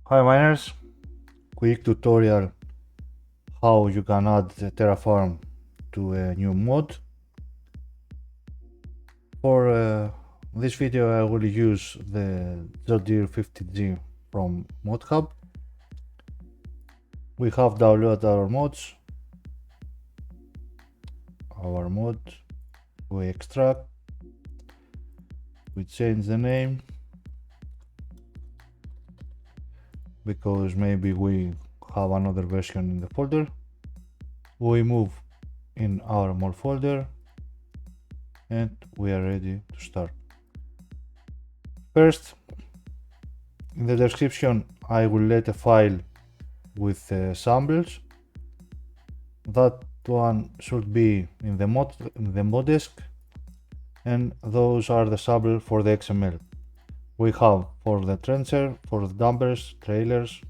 Hi miners, quick tutorial how you can add the TerraFarm to a new mod. For this video I will use the John 50G from ModHub. We have downloaded our mod, we extract, we change the name because maybe we have another version in the folder. We move in our mod folder and we are ready to start. First, in the description I will let a file with samples. That one should be in the ModDisk, and those are the samples for the XML. We have for the trencher, for the dumpers, trailers,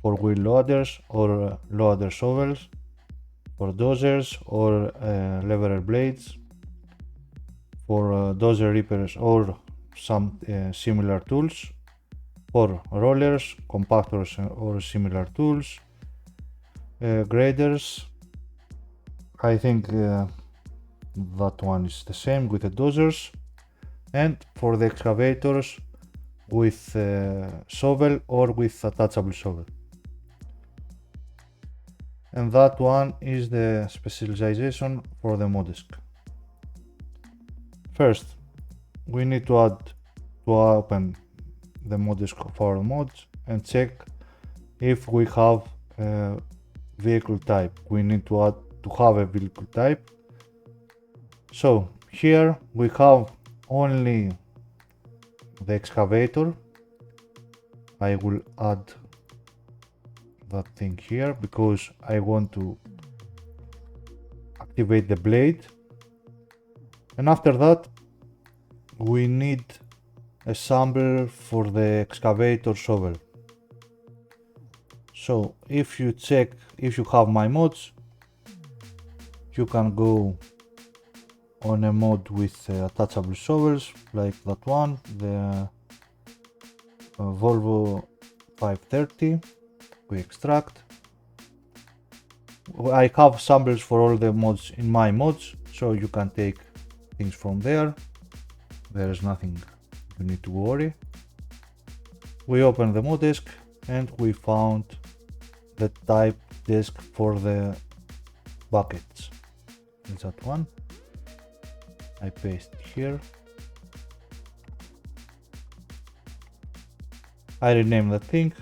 for wheel loaders or loader shovels, for dozers or leveler blades, for dozer reapers or some similar tools, for rollers, compactors or similar tools, graders. I think that one is the same with the dozers, and for the excavators with shovel or with attachable shovel. And that one is the specialization for the ModDisk. First, we need to open the ModDisk of our mods and check if we have a vehicle type. We need to have a vehicle type. So here we have only the excavator. I will add that thing here because I want to activate the blade, and after that we need a sample for the excavator shovel. So if you have my mods, you can go on a mod with attachable shovels like that one, the Volvo 530. We extract. I have samples for all the mods in my mods, so you can take things from there. There is nothing you need to worry. We open the ModDisk and we found the type disk for the buckets. It's that one. I paste here. I rename the thing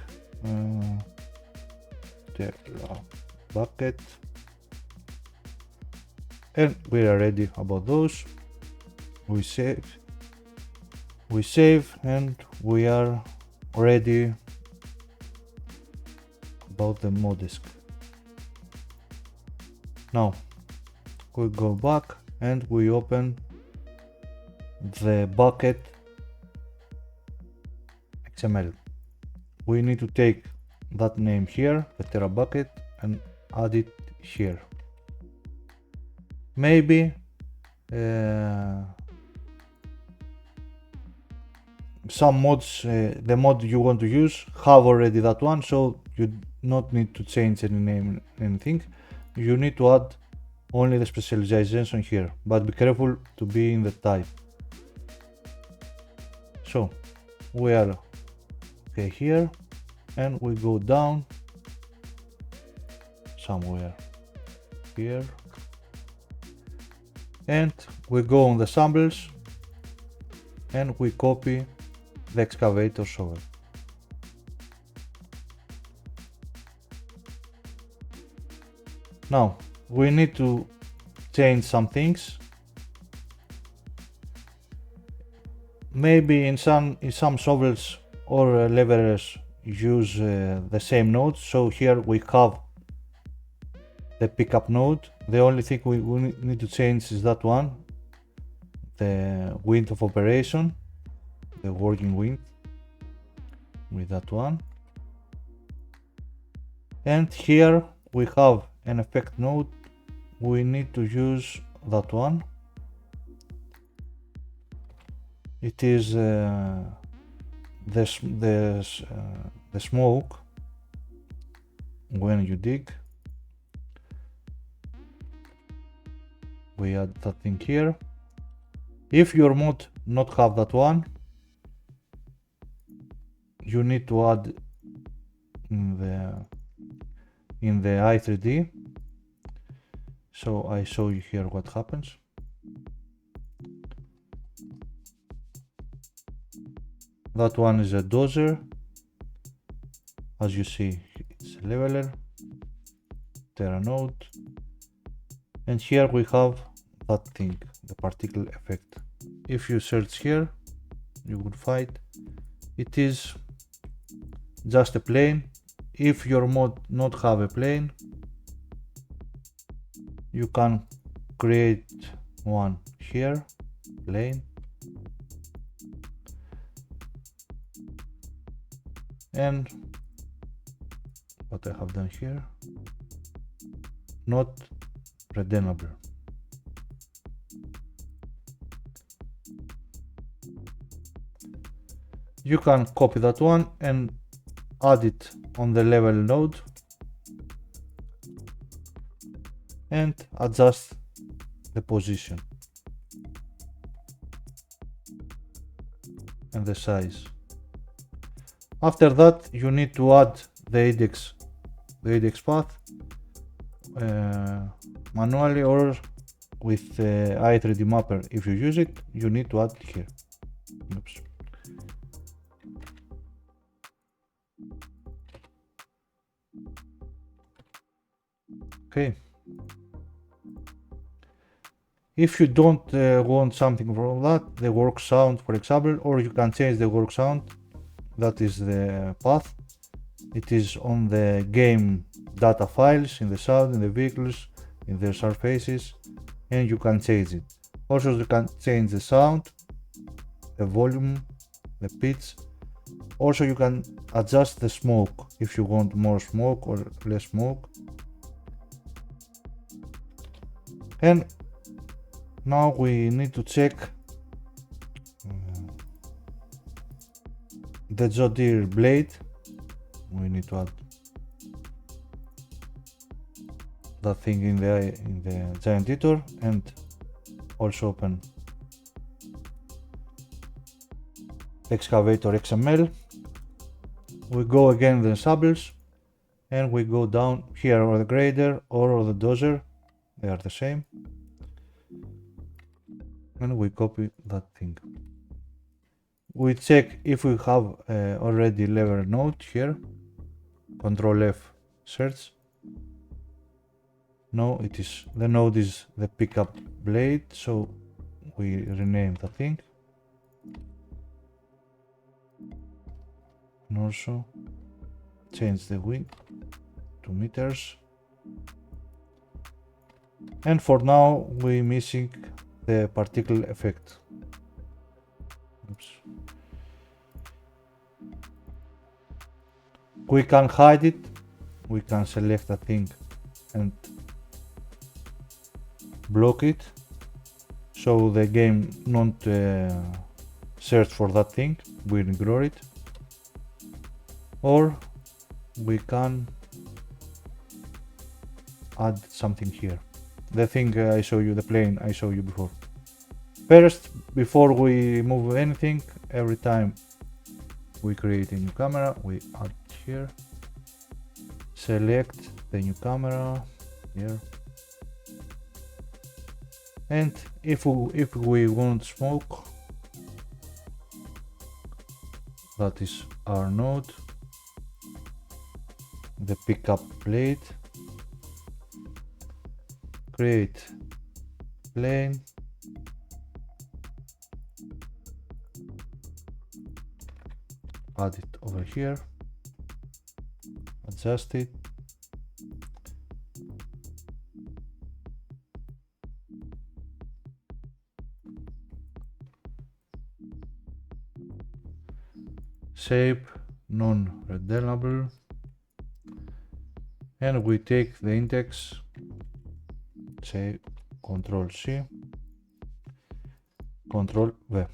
bucket, and we are ready about those. We save and we are ready about the ModDisk. Now we go back and we open the bucket XML. We need to take that name here, the Terra bucket, and add it here. Maybe some mods, the mod you want to use have already that one, so you not need to change any name, anything. You need to add only the specialization here, but be careful to be in the type. So we are okay here, and we go down somewhere here, and we go on the samples and we copy the excavator shovel. Now we need to change some things. Maybe in some shovels or levelers use the same nodes. So here we have the pickup node. The only thing we need to change is that one, the wind of operation, the working wind, with that one. And here we have an effect node. We need to use that one. It is the smoke when you dig. We add that thing here. If your mod not have that one, you need to add in the i3D. So I show you here what happens. That one is a dozer. As you see, it's a leveler, Terra node, and here we have that thing, the particle effect. If you search here, you would find it is just a plane. If your mod not have a plane, you can create one here, plane, and what I have done here, not redeemable. You can copy that one and add it on the level node and adjust the position and the size. After that, you need to add the index path manually or with the i3D mapper. If you use it, you need to add it here. Oops. Okay. If you don't want something from that, the work sound, for example, or you can change the work sound. That is the path. It is on the game data files, in the sound, in the vehicles, in the surfaces, and you can change it. Also, you can change the sound, the volume, the pitch. Also, you can adjust the smoke if you want more smoke or less smoke. And now we need to check the John Deere blade. We need to add that thing in the giant editor and also open excavator XML. We go again the samples and we go down here, or the grader or the dozer, they are the same, and we copy that thing. We check if we have already level node here. Control F, search. No, it is the node is the pickup blade, so we rename the thing. And also change the width to meters. And for now we missing the particle effect. Oops. We can hide it. We can select a thing and block it, so the game not search for that thing. We ignore it. Or we can add something here. The thing I show you, the plane I showed you before. First, before we move anything, every time we create a new camera, we add here, select the new camera here, and if we want smoke, that is our node, the pickup blade, create plane, add it over here, adjust it, shape non-redeemable, and we take the index, say Control C, Control V,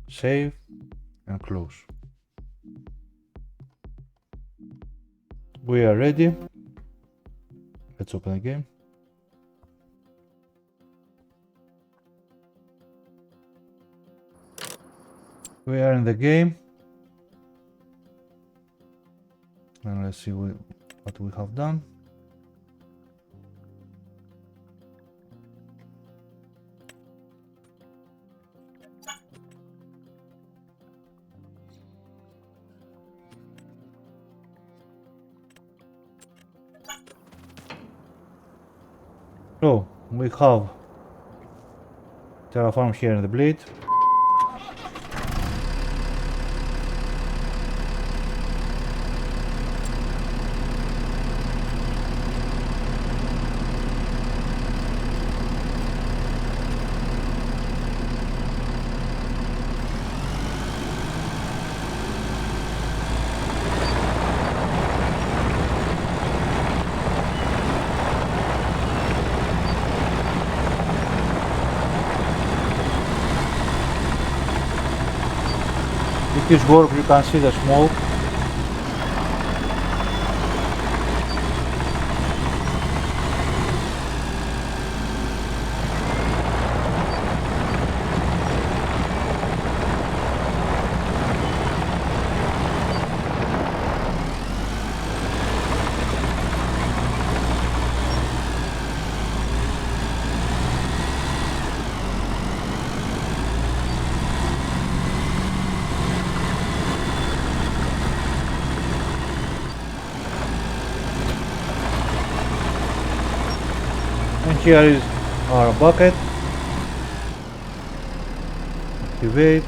save and close. We are ready. Let's open the game. We are in the game. And let's see what we have done. So we have TerraFarm here in the blade. It is work, you can see the smoke. And here is our bucket. Activate.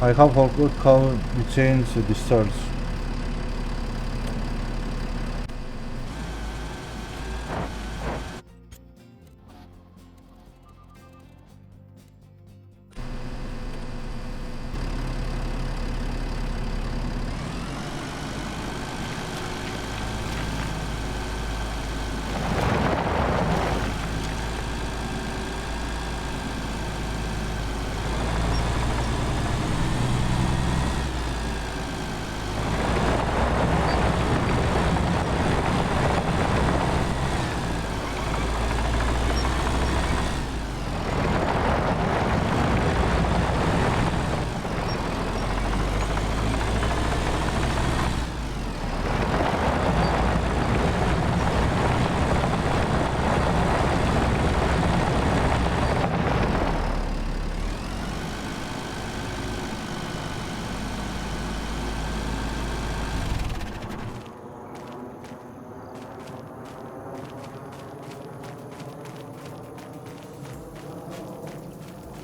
I have forgot how you change the discharge.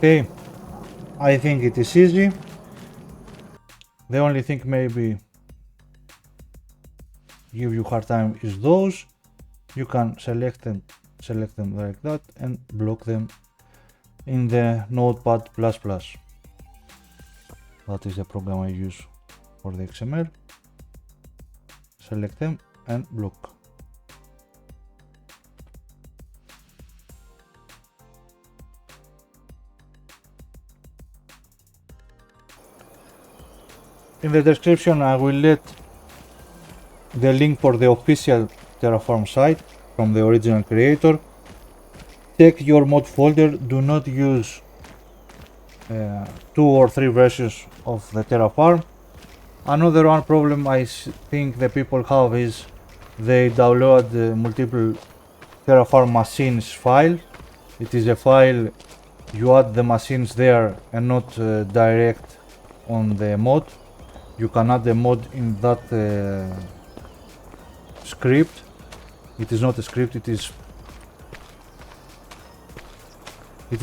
Okay, I think it is easy. The only thing maybe give you hard time is those. You can select them like that and block them in the Notepad++. That is the program I use for the XML. Select them and block. In the description I will let the link for the official TerraFarm site from the original creator. Check your mod folder, do not use 2 or 3 versions of the TerraFarm. Another one problem I think the people have is they download multiple TerraFarm machines file. It is a file you add the machines there and not direct on the mod. You can add the mod in that script. It is not a script, it is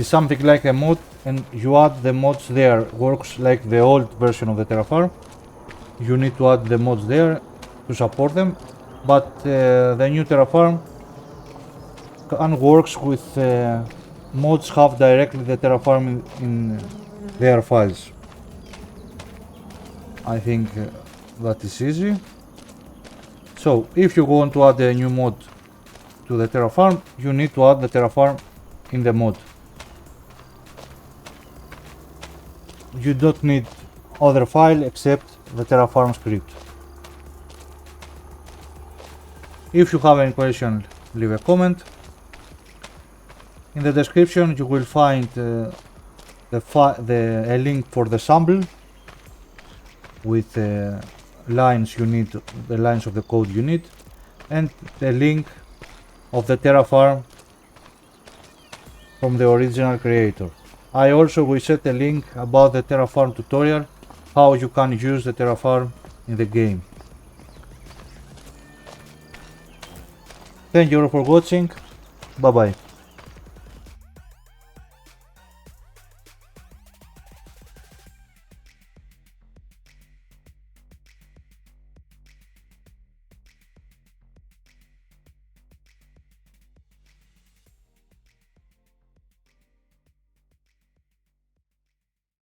something like a mod, and you add the mods there. Works like the old version of the TerraFarm. You need to add the mods there to support them, but the new TerraFarm works with mods have directly the TerraFarm in their files. I think that is easy. So if you want to add a new mod to the TerraFarm, you need to add the TerraFarm in the mod. You don't need other file except the TerraFarm script. If you have any question, leave a comment. In the description you will find a link for the sample with the lines you need, the lines of the code you need, and the link of the TerraFarm from the original creator. I also will set a link about the TerraFarm tutorial, how you can use the TerraFarm in the game. Thank you all for watching. Bye bye.